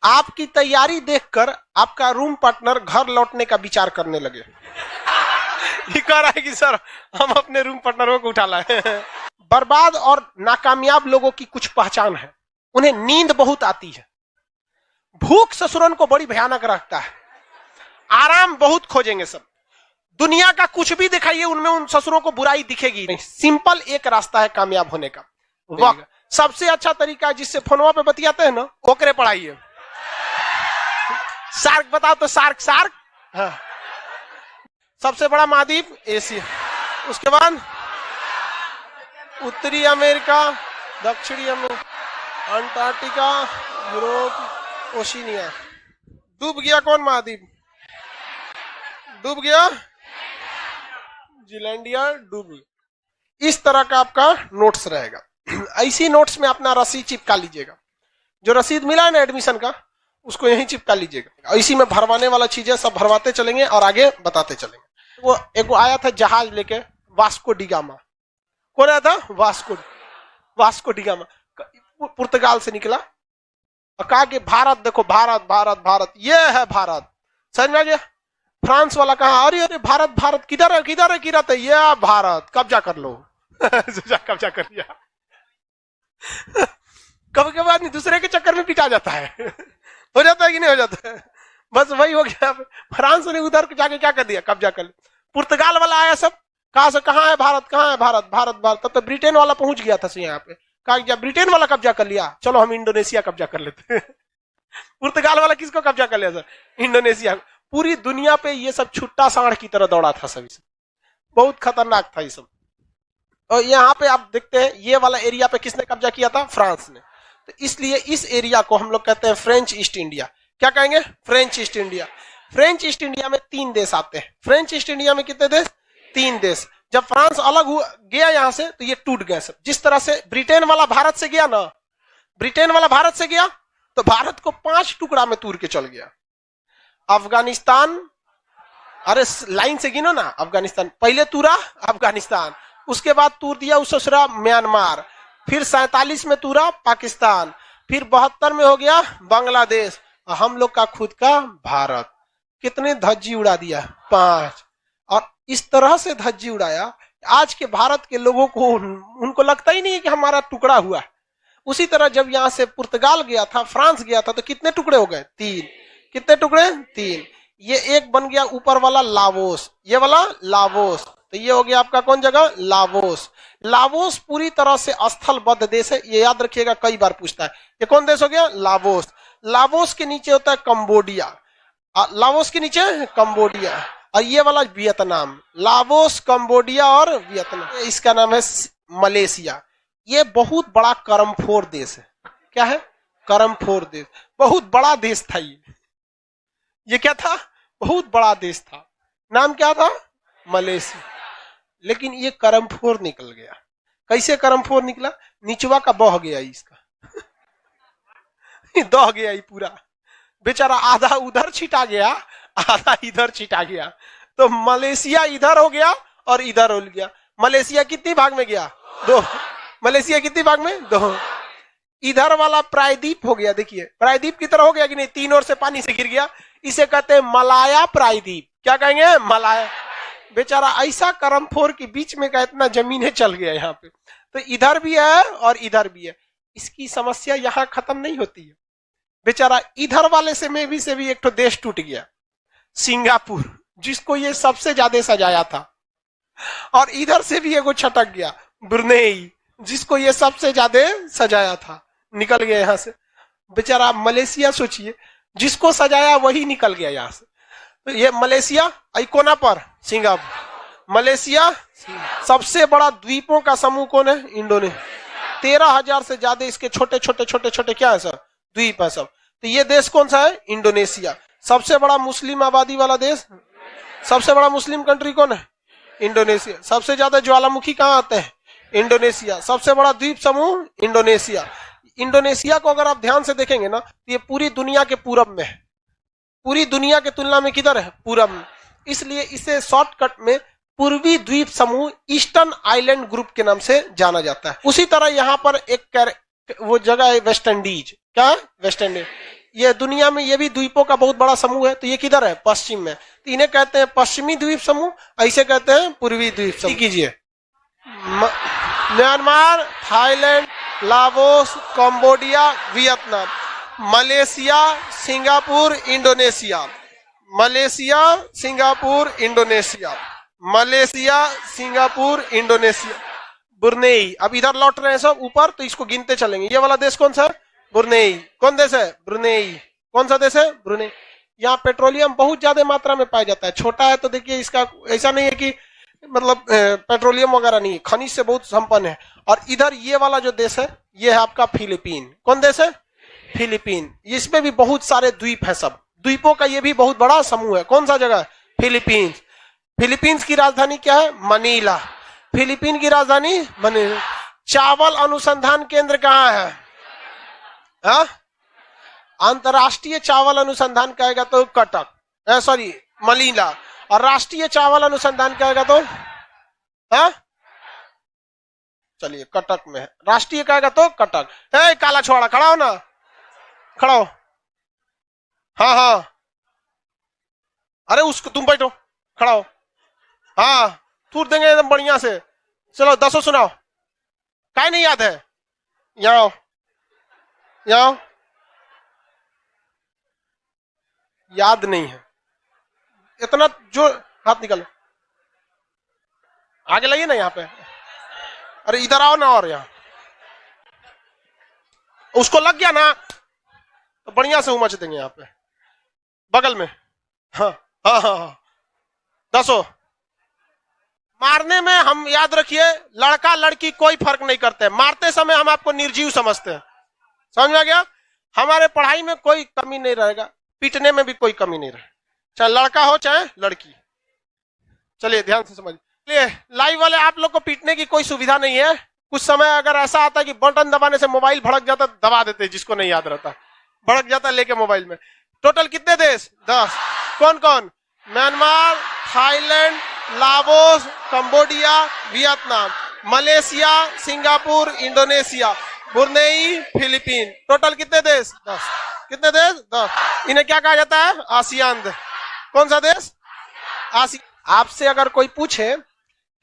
आपकी तैयारी देखकर आपका रूम पार्टनर घर लौटने का विचार करने लगे। ये कह रहा है कि सर हम अपने रूम पार्टनरों को उठा लाए। बर्बाद और नाकामयाब लोगों की कुछ पहचान है, उन्हें नींद बहुत आती है, भूख ससुरन को बड़ी भयानक रखता है, आराम बहुत खोजेंगे सब, दुनिया का कुछ भी दिखाइए उनमें उन ससुरों को बुराई दिखेगी नहीं। सिंपल एक रास्ता है कामयाब होने का, वक्त सबसे अच्छा तरीका है जिससे फोनवा पे बतियाते हैं ना, कोकरे पढ़ाइए। सार्क बताओ तो सार्क सार्क हाँ। सबसे बड़ा महाद्वीप एशिया, उसके बाद उत्तरी अमेरिका, दक्षिणी अमेरिका, अंटार्कटिका, यूरोप, ओशिनिया। डूब गया कौन महाद्वीप? डूब गया जीलैंडिया, डूब गया। इस तरह का आपका नोट्स रहेगा। ऐसी नोट्स में अपना रसीद चिपका लीजिएगा, जो रसीद मिला है ना एडमिशन का उसको यहीं चिपका लीजिएगा। इसी में भरवाने वाला चीजें सब भरवाते चलेंगे और आगे बताते चलेंगे। वो एक आया था जहाज लेके, वास्को डिगामा। कौन आया था? वास्को डिगामा पुर्तगाल से निकला और कहा कि भारत देखो, भारत भारत भारत, ये है भारत। समझ में आ गया? फ्रांस वाला कहा अरे अरे भारत भारत किधर है किधर है किधर है, ये भारत, कब्जा कर लो। कब्जा कर लिया। कभी कभी आदमी दूसरे के चक्कर में पिटा जाता है। हो जाता है कि नहीं हो जाता है? बस वही हो गया। फ्रांस ने उधर जाके क्या कर दिया, कब्जा कर लिया। पुर्तगाल वाला आया सब, कहा से कहाँ है भारत, कहाँ है भारत, भारत भारत। तब तो ब्रिटेन वाला पहुंच गया था यहाँ पे, कहा जब ब्रिटेन वाला कब्जा कर लिया चलो हम इंडोनेशिया कब्जा कर लेते हैं। पुर्तगाल वाला किसको कब्जा कर लिया सर? इंडोनेशिया। पूरी दुनिया पे ये सब छुट्टा सांड की तरह दौड़ा था सभी से, बहुत खतरनाक था ये सब। और यहाँ पे आप देखते हैं ये वाला एरिया पे किसने कब्जा किया था? फ्रांस ने। तो इसलिए इस एरिया को हम लोग कहते हैं फ्रेंच ईस्ट इंडिया। क्या कहेंगे? French east India. French east India में 3 देश आते हैं। फ्रेंच ईस्ट इंडिया में कितने देश? 3 देश। जब फ्रांस अलग गया यहाँ से तो ये टूट गए सब। जिस तरह से ब्रिटेन वाला भारत से गया ना, ब्रिटेन वाला भारत से गया तो भारत को 5 टुकड़ा में तोड़ के चल गया। अफगानिस्तान, अरे लाइन से गिनो ना, अफगानिस्तान पहले तूरा, अफगानिस्तान, उसके बाद तूर दिया उसरा म्यांमार, फिर 47 में तूरा पाकिस्तान, फिर 72 में हो गया बांग्लादेश, और हम लोग का खुद का भारत। कितने धज्जी उड़ा दिया? 5। और इस तरह से धज्जी उड़ाया आज के भारत के लोगों को, उनको लगता ही नहीं है कि हमारा टुकड़ा हुआ। उसी तरह जब यहां से पुर्तगाल गया था, फ्रांस गया था, तो कितने टुकड़े हो गए? 3। कितने टुकड़े? 3। ये एक बन गया ऊपर वाला लावोस, ये वाला लावोस, तो ये हो गया आपका कौन जगह? लावोस। लावोस पूरी तरह से स्थलबद्ध देश है, ये याद रखिएगा, कई बार पूछता है। ये कौन देश हो गया? लावोस। लावोस के नीचे होता है कंबोडिया, लावोस के नीचे कंबोडिया, और ये वाला वियतनाम। लावोस, कंबोडिया और वियतनाम, इसका नाम है मलेशिया। ये बहुत बड़ा कर्मफोर देश है। क्या है? कर्मफोर देश। बहुत बड़ा देश था ये क्या था? बहुत बड़ा देश था। नाम क्या था? मलेशिया। लेकिन ये कर्मफोर निकल गया। कैसे कर्मफोर निकला? निचवा का बह गया इसका। दह गया ही पूरा, बेचारा आधा उधर छिटा गया, आधा इधर छिटा गया। तो मलेशिया इधर हो गया और इधर हो गया। मलेशिया कितनी भाग में गया? 2। मलेशिया कितनी भाग में? 2। इधर वाला प्रायद्वीप हो गया, देखिए प्रायद्वीप की तरह हो गया कि नहीं? 3 ओर से पानी से गिर गया। इसे कहते हैं मलाया प्रायद्वीप। क्या कहेंगे? मलाया। बेचारा ऐसा कर्मफोर के बीच में का इतना जमीनें चल गया यहाँ पे, तो इधर भी है और इधर भी है। इसकी समस्या यहाँ खत्म नहीं होती है। बेचारा इधर वाले से में भी एक तो देश टूट गया, सिंगापुर, जिसको ये सबसे ज्यादा सजाया था, और इधर से भी एगो छटक गया, ब्रुनेई, जिसको ये सबसे ज्यादा सजाया था, निकल गया यहाँ से। बेचारा मलेशिया सोचिए, जिसको सजाया वही निकल गया यहाँ से। तो ये मलेशिया कोना पर सिंगापुर, मलेशिया सबसे बड़ा द्वीपों का समूह कौन है? इंडोनेशिया। 13,000 से ज्यादा इसके छोटे छोटे छोटे छोटे क्या है सर? द्वीप है सब। तो ये देश कौन सा है? इंडोनेशिया। सबसे बड़ा मुस्लिम आबादी वाला देश, सबसे बड़ा मुस्लिम कंट्री कौन है? इंडोनेशिया। सबसे ज्यादा ज्वालामुखी कहाँ आते हैं? इंडोनेशिया। सबसे बड़ा द्वीप समूह इंडोनेशिया। इंडोनेशिया को अगर आप ध्यान से देखेंगे ना, तो ये पूरी दुनिया के पूरब में है। पूरी दुनिया के तुलना में किधर है? पूरब में। इसलिए इसे शॉर्टकट में पूर्वी द्वीप समूह, ईस्टर्न आइलैंड ग्रुप के नाम से जाना जाता है। उसी तरह यहाँ पर एक वो जगह है वेस्ट इंडीज। क्या है? West Indies. ये दुनिया में ये भी द्वीपों का बहुत बड़ा समूह है। तो ये किधर है? पश्चिम में। तो इन्हें कहते हैं पश्चिमी द्वीप समूह, ऐसे कहते हैं पूर्वी द्वीप समूह। कीजिए, Myanmar, Thailand, Laos, Cambodia, Vietnam, Malaysia, Singapore, Indonesia, Malaysia, Singapore, Indonesia, Malaysia, Singapore, Indonesia, Brunei. अब इधर लौट रहे हैं सब ऊपर, तो इसको गिनते चलेंगे। ये वाला देश कौन सा है? ब्रुनेई। कौन देश है? ब्रुनेई। कौन सा देश है? ब्रुनेई। यहाँ पेट्रोलियम बहुत ज्यादा मात्रा में पाया जाता है। छोटा है तो देखिए, इसका ऐसा नहीं है कि मतलब पेट्रोलियम वगैरह नहीं है, खनिज से बहुत संपन्न है। और इधर ये वाला जो देश है, ये है आपका फिलीपीन। कौन देश है? फिलीपीन। इसमें भी बहुत सारे द्वीप है, सब द्वीपों का ये भी बहुत बड़ा समूह है। कौन सा जगह? फिलीपींस। फिलीपींस की राजधानी क्या है? मनीला। फिलीपीन की राजधानी मनीला। चावल अनुसंधान केंद्र कहाँ है? हा? अंतरराष्ट्रीय चावल अनुसंधान कहेगा तो कटक, सॉरी मनीला। और राष्ट्रीय चावल अनुसंधान कहेगा तो चलिए कटक में है। राष्ट्रीय कहेगा तो कटक। काला छोड़ा खड़ा हो ना, खड़ा हो। हाँ हाँ, अरे उसको तुम बैठो, खड़ा हो। हाँ, तूर देंगे एकदम बढ़िया से। चलो 10 सुनाओ। काय नहीं याद है? यहाँ यहाँ याद नहीं है इतना। जो हाथ निकालो, आगे लाइए ना यहाँ पे। अरे इधर आओ ना, और यहाँ उसको लग गया ना तो बढ़िया से उमच देंगे यहाँ पे बगल में। हाँ हाँ हाँ हाँ, 10। मारने में हम याद रखिए, लड़का लड़की कोई फर्क नहीं करते। मारते समय हम आपको निर्जीव समझते हैं, समझ में आ गया? हमारे पढ़ाई में कोई कमी नहीं रहेगा, पीटने में भी कोई कमी नहीं रहेगा, चाहे लड़का हो चाहे लड़की। चलिए ध्यान से समझिए। लाइव वाले आप लोग को पीटने की कोई सुविधा नहीं है। कुछ समय अगर ऐसा आता है कि बटन दबाने से मोबाइल भड़क जाता, दबा देते, जिसको नहीं याद रहता भड़क जाता लेके मोबाइल में। टोटल कितने देश? 10। कौन कौन? Myanmar, Thailand, Laos, Cambodia, Vietnam, Malaysia, Singapore, Indonesia, Brunei, Philippine. Total कितने देश? 10। कितने देश? 10। इन्हें क्या कहा जाता है? आसियान। कौन सा देश? आपसे अगर कोई पूछे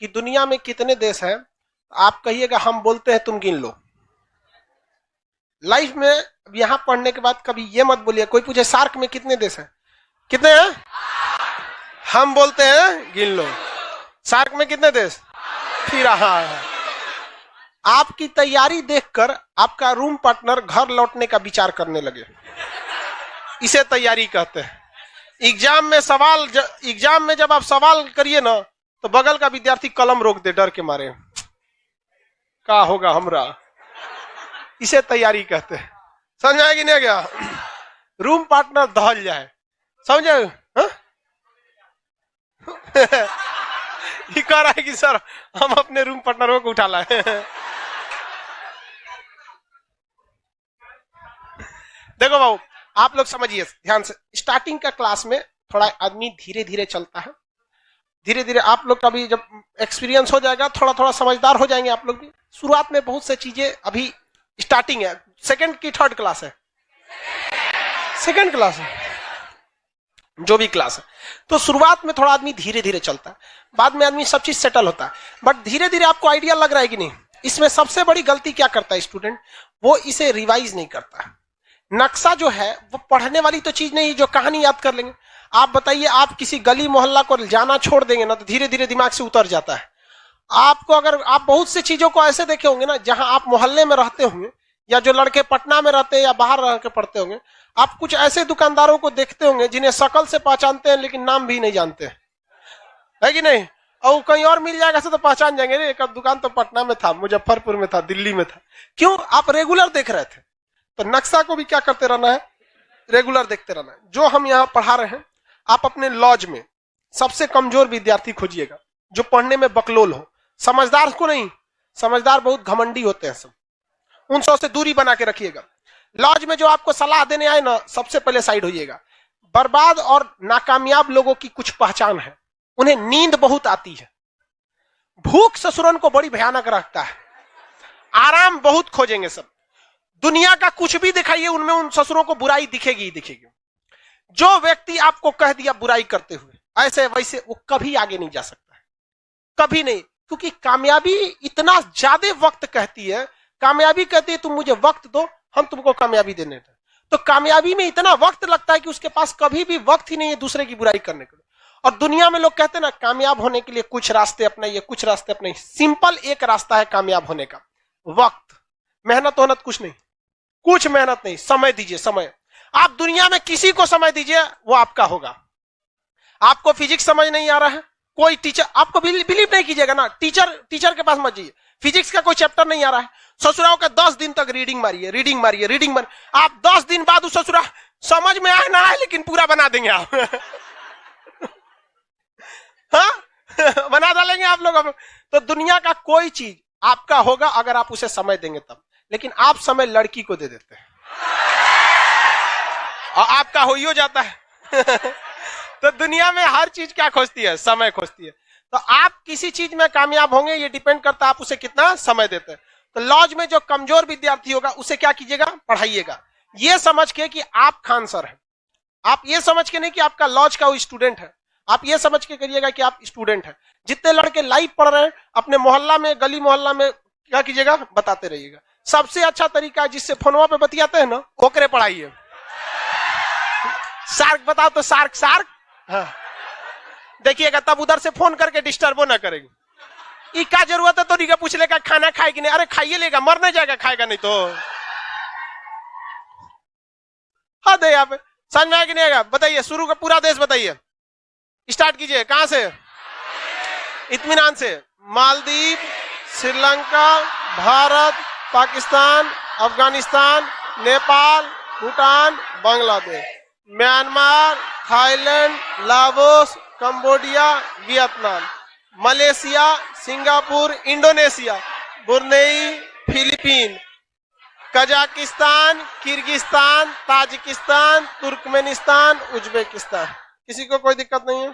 कि दुनिया में कितने देश हैं, आप कहिएगा हम बोलते हैं, तुम गिन लो। लाइफ में यहां पढ़ने के बाद कभी ये मत बोलिए, कोई पूछे सार्क में कितने देश हैं, कितने हैं, हम बोलते हैं गिन लो। सार्क में कितने देश? फिर आपकी तैयारी देखकर आपका रूम पार्टनर घर लौटने का विचार करने लगे, इसे तैयारी कहते हैं। एग्जाम में जब आप सवाल करिए ना, तो बगल का विद्यार्थी कलम रोक दे डर के मारे, क्या होगा हमरा, इसे तैयारी कहते हैं। समझ आएगी नहीं गया? रूम पार्टनर दहल जाए, समझे? ये कह रहा है कि सर हम अपने रूम पार्टनरों को उठा लाए। देखो बाबू, आप लोग समझिए ध्यान से। स्टार्टिंग का क्लास में थोड़ा आदमी धीरे धीरे चलता है, धीरे धीरे आप लोग का भी जब एक्सपीरियंस हो जाएगा, थोड़ा थोड़ा समझदार हो जाएंगे आप लोग भी। शुरुआत में बहुत से चीजें, अभी स्टार्टिंग है, सेकंड की थर्ड क्लास है, सेकंड क्लास है, जो भी क्लास है। तो शुरुआत में थोड़ा आदमी धीरे धीरे चलता है, बाद में आदमी सब चीज सेटल होता है। बट धीरे धीरे आपको आइडिया लग रहा है कि नहीं? इसमें सबसे बड़ी गलती क्या करता है स्टूडेंट? वो इसे रिवाइज नहीं करता है। नक्शा जो है वो पढ़ने वाली तो चीज नहीं जो कहानी याद कर लेंगे। आप बताइए, आप किसी गली मोहल्ला को जाना छोड़ देंगे ना, तो धीरे धीरे दिमाग से उतर जाता है। आपको अगर आप बहुत सी चीजों को ऐसे देखे होंगे ना, जहां आप मोहल्ले में रहते होंगे, या जो लड़के पटना में रहते हैं या बाहर रह के पढ़ते होंगे, आप कुछ ऐसे दुकानदारों को देखते होंगे जिन्हें शक्ल से पहचानते हैं लेकिन नाम भी नहीं जानते, है कि नहीं? और कहीं और मिल जाएगा तो पहचान जाएंगे, एक दुकान तो पटना में था, मुजफ्फरपुर में था, दिल्ली में था। क्यों? आप रेगुलर देख रहे थे। तो नक्शा को भी क्या करते रहना है? रेगुलर देखते रहना है। जो हम यहाँ पढ़ा रहे हैं, आप अपने लॉज में सबसे कमजोर विद्यार्थी खोजिएगा, जो पढ़ने में बकलोल हो। समझदार को नहीं, समझदार बहुत घमंडी होते हैं सब, उन सब से दूरी बना के रखिएगा। लॉज में जो आपको सलाह देने आए ना, सबसे पहले साइड होइएगा। बर्बाद और नाकामयाब लोगों की कुछ पहचान है, उन्हें नींद बहुत आती है, भूख ससुरन को बड़ी भयानक रखता है, आराम बहुत खोजेंगे सब। दुनिया का कुछ भी दिखाइए, उनमें उन ससुरों को बुराई दिखेगी ही दिखेगी। जो व्यक्ति आपको कह दिया बुराई करते हुए ऐसे वैसे, वो कभी आगे नहीं जा सकता है, कभी नहीं। क्योंकि कामयाबी इतना ज्यादा वक्त कहती है, कामयाबी कहती है तुम मुझे वक्त दो, हम तुमको कामयाबी देने हैं। तो कामयाबी में इतना वक्त लगता है कि उसके पास कभी भी वक्त ही नहीं है दूसरे की बुराई करने के लिए। और दुनिया में लोग कहते हैं ना, कामयाब होने के लिए कुछ रास्ते अपनाइए, कुछ रास्ते अपनाइए। सिंपल एक रास्ता है कामयाब होने का, वक्त। मेहनत होनत कुछ नहीं, कुछ मेहनत नहीं, समय दीजिए, समय। आप दुनिया में किसी को समय दीजिए, वो आपका होगा। आपको फिजिक्स समझ नहीं आ रहा है, कोई टीचर, आपको बिलीव नहीं कीजिएगा ना, टीचर के पास मत जाइए। फिजिक्स का कोई चैप्टर नहीं आ रहा है, ससुराओं का 10 दिन तक रीडिंग मारिए, रीडिंग मारिए, रीडिंग मारिए। आप 10 दिन बाद उस ससुरा समझ में आए ना आए, लेकिन पूरा बना देंगे आप। हाँ बना डालेंगे आप लोग। तो दुनिया का कोई चीज आपका होगा अगर आप उसे समय देंगे तब। लेकिन आप समय लड़की को दे देते हैं और आपका हो ही हो जाता है। तो दुनिया में हर चीज क्या खोजती है? समय खोजती है। तो आप किसी चीज में कामयाब होंगे, ये डिपेंड करता है आप उसे कितना समय देते हैं। तो लॉज में जो कमजोर विद्यार्थी होगा उसे क्या कीजिएगा? पढ़ाइएगा, ये समझ के कि आप खान सर हैं। आप ये समझ के नहीं कि आपका लॉज का वो स्टूडेंट है, आप ये समझ के करिएगा कि आप स्टूडेंट हैं। जितने लड़के लाइव पढ़ रहे हैं अपने मोहल्ला में, गली मोहल्ला में क्या कीजिएगा? बताते रहिएगा। सबसे अच्छा तरीका है जिससे फोनवा पे बतियाते हैं ना, ओकरे पढ़ाइए। सार्क बताओ तो सार्क हाँ। देखिएगा तब उधर से फोन करके डिस्टर्बो ना करेगी। क्या जरूरत है तो नहीं पूछ लेगा खाना खाए कि नहीं? अरे खाइए लेगा, मर नहीं जाएगा खाएगा नहीं तो। हाँ दे यहाँ पे समझ में आएगा नहीं आएगा? बताइए, शुरू का पूरा देश बताइए, स्टार्ट कीजिए। कहां से? इत्मीनान से। Maldives, Sri Lanka, Bharat, Pakistan, Afghanistan, Nepal, Bhutan, Bangladesh, Myanmar, Thailand, Laos, Cambodia, Vietnam, Malaysia, Singapore, Indonesia, Brunei, Philippine, Kazakhstan, Kyrgyzstan, Tajikistan, Turkmenistan, Uzbekistan. किसी को कोई दिक्कत नहीं है?